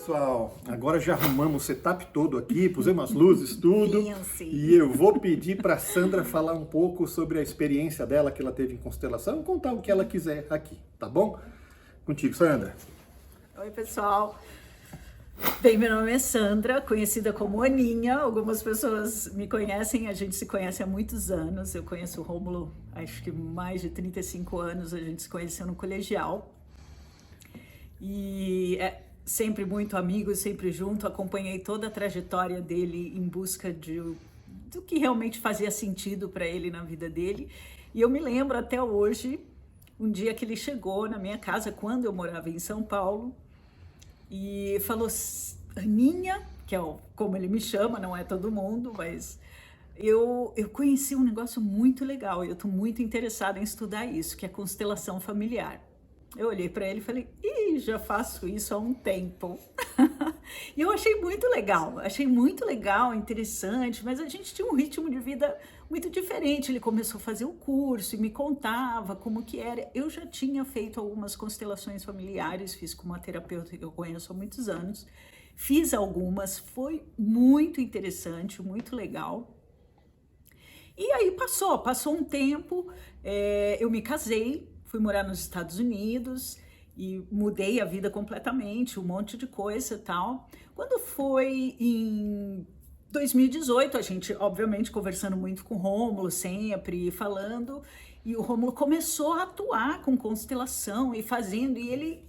Pessoal, agora já arrumamos o setup todo aqui, pusemos as luzes, tudo. Sim. E eu vou pedir para Sandra falar um pouco sobre a experiência dela que ela teve em constelação e contar o que ela quiser aqui, tá bom? Contigo, Sandra. Oi, pessoal. Bem, meu nome é Sandra, conhecida como Aninha. Algumas pessoas me conhecem, a gente se conhece há muitos anos. Eu conheço o Rômulo, acho que mais de 35 anos, a gente se conheceu no colegial. E sempre muito amigo, sempre junto, acompanhei toda a trajetória dele em busca do que realmente fazia sentido para ele na vida dele. E eu me lembro até hoje, um dia que ele chegou na minha casa, quando eu morava em São Paulo, e falou: Aninha, que é como ele me chama, não é todo mundo, mas eu conheci um negócio muito legal e eu estou muito interessada em estudar isso, que é constelação familiar. Eu olhei para ele e falei: já faço isso há um tempo. E eu achei muito legal, interessante, mas a gente tinha um ritmo de vida muito diferente. Ele começou a fazer o curso e me contava como que era. Eu já tinha feito algumas constelações familiares, fiz com uma terapeuta que eu conheço há muitos anos. Fiz algumas, foi muito interessante, muito legal. E aí passou um tempo, eu me casei, fui morar nos Estados Unidos e mudei a vida completamente, um monte de coisa e tal. Quando foi em 2018, a gente, obviamente, conversando muito com o Rômulo, sempre falando, e o Rômulo começou a atuar com constelação e fazendo, e ele,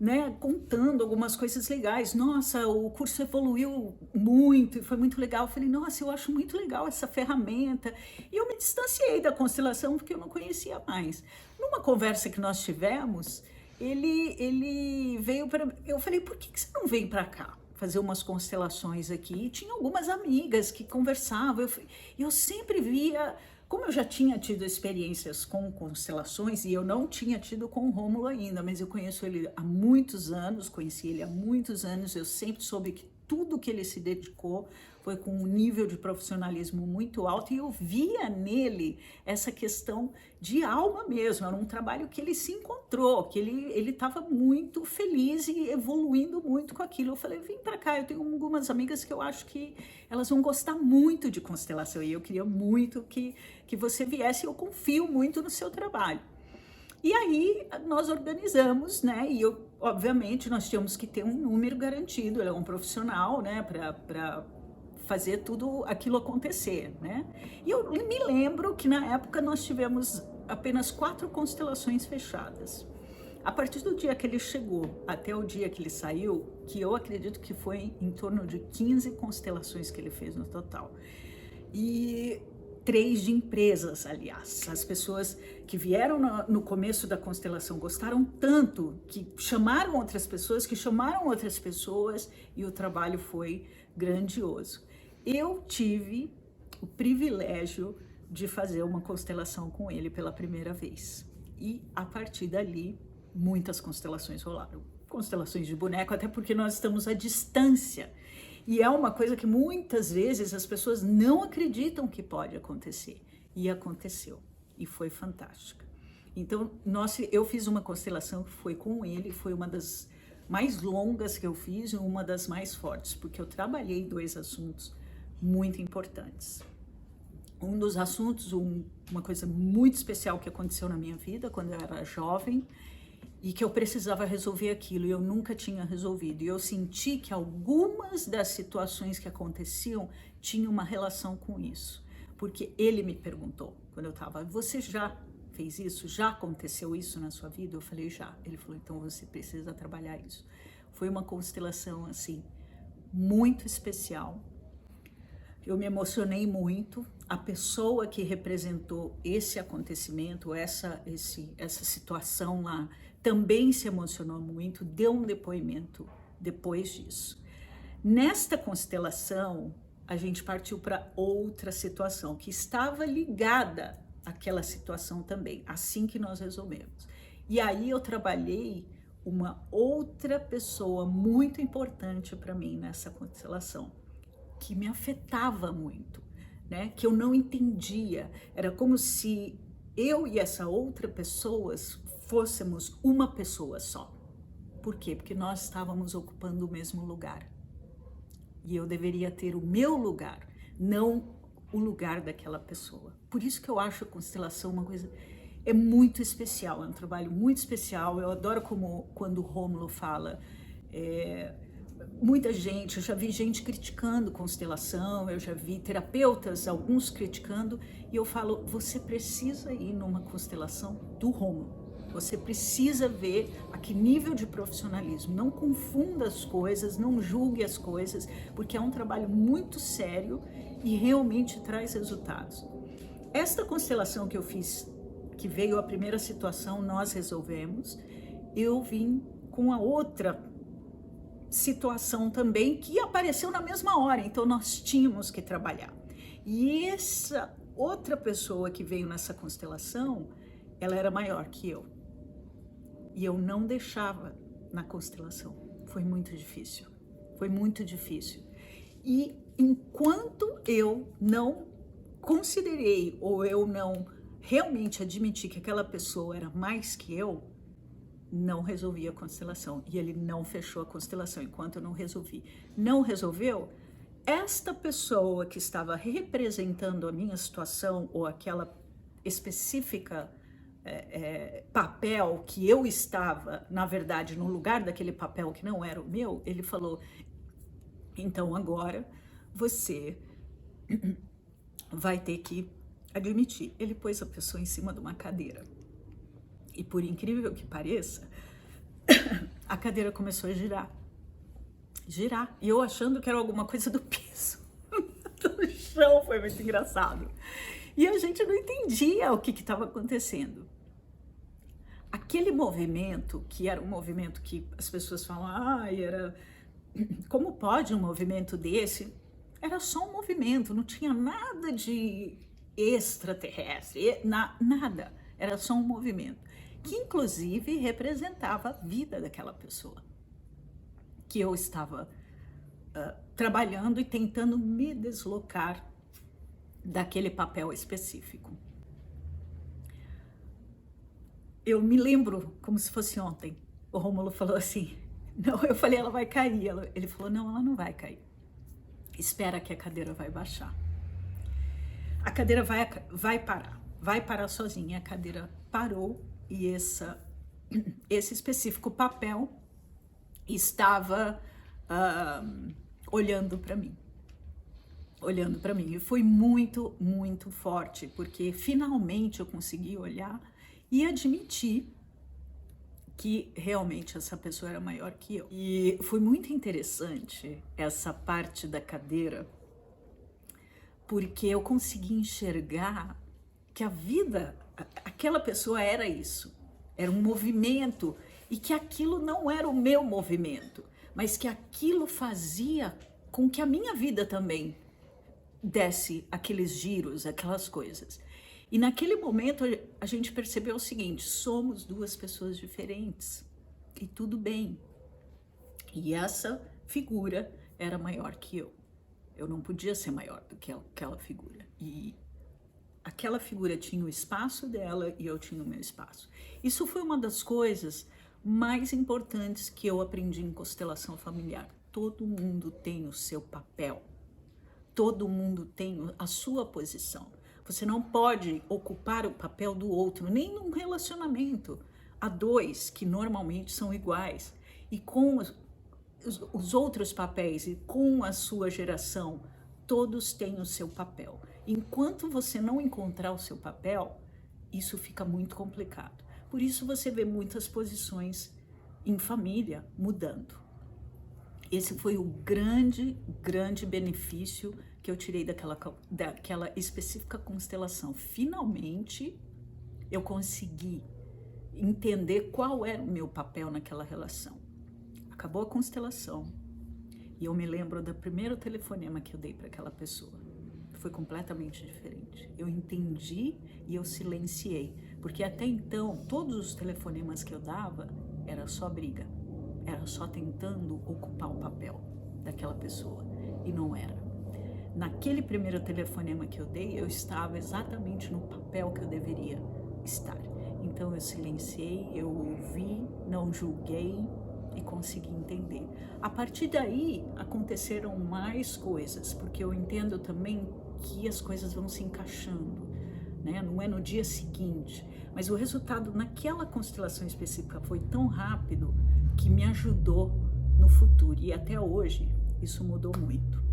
né, contando algumas coisas legais. Nossa, o curso evoluiu muito e foi muito legal. Eu falei: nossa, eu acho muito legal essa ferramenta. E eu me distanciei da constelação porque eu não conhecia mais. Numa conversa que nós tivemos, ele veio para... Eu falei: por que você não vem para cá fazer umas constelações aqui? E tinha algumas amigas que conversavam. Eu sempre via... Como eu já tinha tido experiências com constelações, e eu não tinha tido com o Rômulo ainda, mas eu conheço ele há muitos anos, conheci ele há muitos anos, eu sempre soube que tudo que ele se dedicou foi com um nível de profissionalismo muito alto, e eu via nele essa questão de alma mesmo. Era um trabalho que ele se encontrou, que ele estava muito feliz e evoluindo muito com aquilo. Eu falei: vem para cá, eu tenho algumas amigas que eu acho que elas vão gostar muito de constelação, e eu queria muito que você viesse, eu confio muito no seu trabalho. E aí nós organizamos, né? E obviamente nós tínhamos que ter um número garantido, ele é um profissional, né? Para fazer tudo aquilo acontecer, né? E eu me lembro que na época nós tivemos apenas 4 constelações fechadas. A partir do dia que ele chegou até o dia que ele saiu, que eu acredito que foi em torno de 15 constelações que ele fez no total. E 3 de empresas, aliás. As pessoas que vieram no começo da constelação gostaram tanto que chamaram outras pessoas, e o trabalho foi grandioso. Eu tive o privilégio de fazer uma constelação com ele pela primeira vez. E a partir dali, muitas constelações rolaram. Constelações de boneco, até porque nós estamos à distância. E é uma coisa que muitas vezes as pessoas não acreditam que pode acontecer. E aconteceu. E foi fantástica. Então, eu fiz uma constelação que foi com ele, foi uma das mais longas que eu fiz e uma das mais fortes, porque eu trabalhei 2 assuntos muito importantes. Um dos assuntos, uma coisa muito especial que aconteceu na minha vida quando eu era jovem, e que eu precisava resolver aquilo, e eu nunca tinha resolvido. E eu senti que algumas das situações que aconteciam tinham uma relação com isso. Porque ele me perguntou, quando eu estava: você já fez isso? Já aconteceu isso na sua vida? Eu falei: já. Ele falou: então você precisa trabalhar isso. Foi uma constelação, assim, muito especial. Eu me emocionei muito. A pessoa que representou esse acontecimento, essa situação lá, também se emocionou muito, deu um depoimento depois disso. Nesta constelação, a gente partiu para outra situação que estava ligada àquela situação também, assim que nós resolvemos. E aí eu trabalhei uma outra pessoa muito importante para mim nessa constelação, que me afetava muito, né? Que eu não entendia. Era como se eu e essa outra pessoa fôssemos uma pessoa só. Por quê? Porque nós estávamos ocupando o mesmo lugar. E eu deveria ter o meu lugar, não o lugar daquela pessoa. Por isso que eu acho a constelação uma coisa... É muito especial, é um trabalho muito especial. Eu adoro quando o Rômulo fala... Muita gente, eu já vi gente criticando constelação, eu já vi terapeutas, alguns criticando, e eu falo, você precisa ir numa constelação do Rômulo. Você precisa ver a que nível de profissionalismo. Não confunda as coisas, não julgue as coisas, porque é um trabalho muito sério e realmente traz resultados. Esta constelação que eu fiz, que veio a primeira situação, nós resolvemos, eu vim com a outra situação também que apareceu na mesma hora, então nós tínhamos que trabalhar. E essa outra pessoa que veio nessa constelação, ela era maior que eu. E eu não deixava na constelação. Foi muito difícil. Foi muito difícil. E enquanto eu não considerei ou eu não realmente admiti que aquela pessoa era mais que eu, não resolvi a constelação. E ele não fechou a constelação enquanto eu não resolvi. Não resolveu? Esta pessoa que estava representando a minha situação ou aquela específica papel que eu estava, na verdade, no lugar daquele papel que não era o meu, ele falou, então agora você vai ter que admitir. Ele pôs a pessoa em cima de uma cadeira. E por incrível que pareça, a cadeira começou a girar. Girar. E eu achando que era alguma coisa do piso, do chão, foi muito engraçado. E a gente não entendia o que estava acontecendo. Aquele movimento, que era um movimento que as pessoas falam, como pode um movimento desse? Era só um movimento, não tinha nada de extraterrestre, nada. Era só um movimento, que inclusive representava a vida daquela pessoa, que eu estava trabalhando e tentando me deslocar daquele papel específico. Eu me lembro como se fosse ontem. O Rômulo falou assim, não, eu falei, ela vai cair. Ele falou, não, ela não vai cair. Espera que a cadeira vai baixar. A cadeira vai parar sozinha. A cadeira parou e esse específico papel estava olhando para mim. E foi muito, muito forte, porque finalmente eu consegui olhar e admitir que realmente essa pessoa era maior que eu. E foi muito interessante essa parte da cadeira, porque eu consegui enxergar que a vida, aquela pessoa era isso, era um movimento, e que aquilo não era o meu movimento, mas que aquilo fazia com que a minha vida também desse aqueles giros, aquelas coisas. E naquele momento a gente percebeu o seguinte, somos duas pessoas diferentes e tudo bem. E essa figura era maior que eu. Eu não podia ser maior do que aquela figura. E aquela figura tinha o espaço dela e eu tinha o meu espaço. Isso foi uma das coisas mais importantes que eu aprendi em constelação familiar. Todo mundo tem o seu papel. Todo mundo tem a sua posição. Você não pode ocupar o papel do outro, nem num relacionamento. Há dois que normalmente são iguais. E com os outros papéis e com a sua geração, todos têm o seu papel. Enquanto você não encontrar o seu papel, isso fica muito complicado. Por isso você vê muitas posições em família mudando. Esse foi o grande benefício que eu tirei daquela específica constelação. Finalmente, eu consegui entender qual era o meu papel naquela relação. Acabou a constelação e eu me lembro do primeiro telefonema que eu dei para aquela pessoa. Foi completamente diferente. Eu entendi e eu silenciei, porque até então, todos os telefonemas que eu dava era só briga. Era só tentando ocupar o papel daquela pessoa, e não era. Naquele primeiro telefonema que eu dei, eu estava exatamente no papel que eu deveria estar. Então eu silenciei, eu ouvi, não julguei, e consegui entender. A partir daí aconteceram mais coisas, porque eu entendo também que as coisas vão se encaixando, né? Não é no dia seguinte, mas o resultado naquela constelação específica foi tão rápido que me ajudou no futuro, e até hoje isso mudou muito.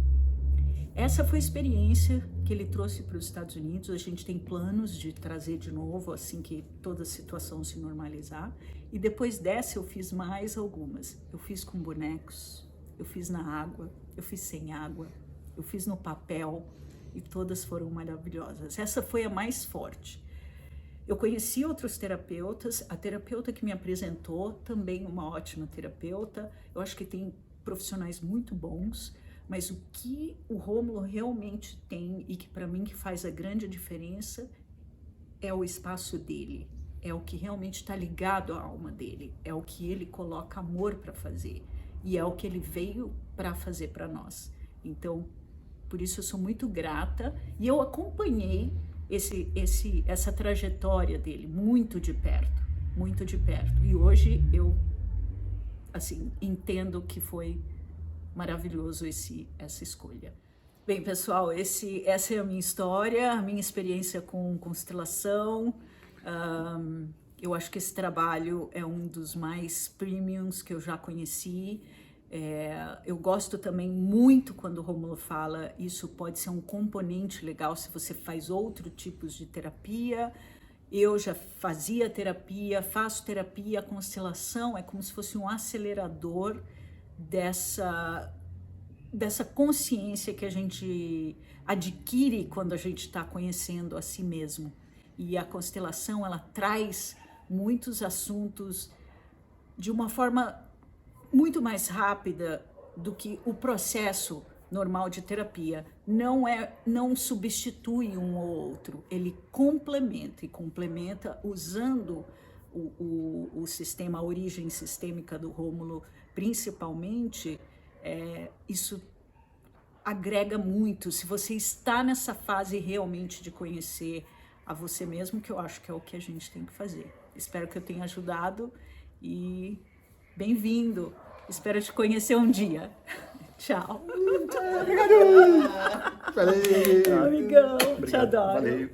Essa foi a experiência que ele trouxe para os Estados Unidos. A gente tem planos de trazer de novo assim que toda a situação se normalizar. E depois dessa eu fiz mais algumas. Eu fiz com bonecos, eu fiz na água, eu fiz sem água, eu fiz no papel e todas foram maravilhosas. Essa foi a mais forte. Eu conheci outros terapeutas, a terapeuta que me apresentou também uma ótima terapeuta. Eu acho que tem profissionais muito bons. Mas o que o Rômulo realmente tem e que para mim que faz a grande diferença é o espaço dele, é o que realmente está ligado à alma dele, é o que ele coloca amor para fazer e é o que ele veio para fazer para nós. Então, por isso eu sou muito grata e eu acompanhei essa trajetória dele muito de perto, muito de perto. E hoje eu assim entendo que foi maravilhoso essa escolha. Bem, pessoal, essa é a minha história, a minha experiência com constelação. Eu acho que esse trabalho é um dos mais premiums que eu já conheci. Eu gosto também muito quando o Rômulo fala, isso pode ser um componente legal se você faz outros tipos de terapia. Eu já fazia terapia, faço terapia, a constelação é como se fosse um acelerador dessa consciência que a gente adquire quando a gente está conhecendo a si mesmo. E a constelação, ela traz muitos assuntos de uma forma muito mais rápida do que o processo normal de terapia. Não substitui um ou outro, ele complementa, e complementa usando o sistema, a origem sistêmica do Rômulo, principalmente. Isso agrega muito se você está nessa fase realmente de conhecer a você mesmo, que eu acho que é o que a gente tem que fazer. Espero que eu tenha ajudado e bem-vindo. Espero te conhecer um dia. Tchau. Obrigado. Valeu. Amigão, te Obrigado. adoro. Valeu.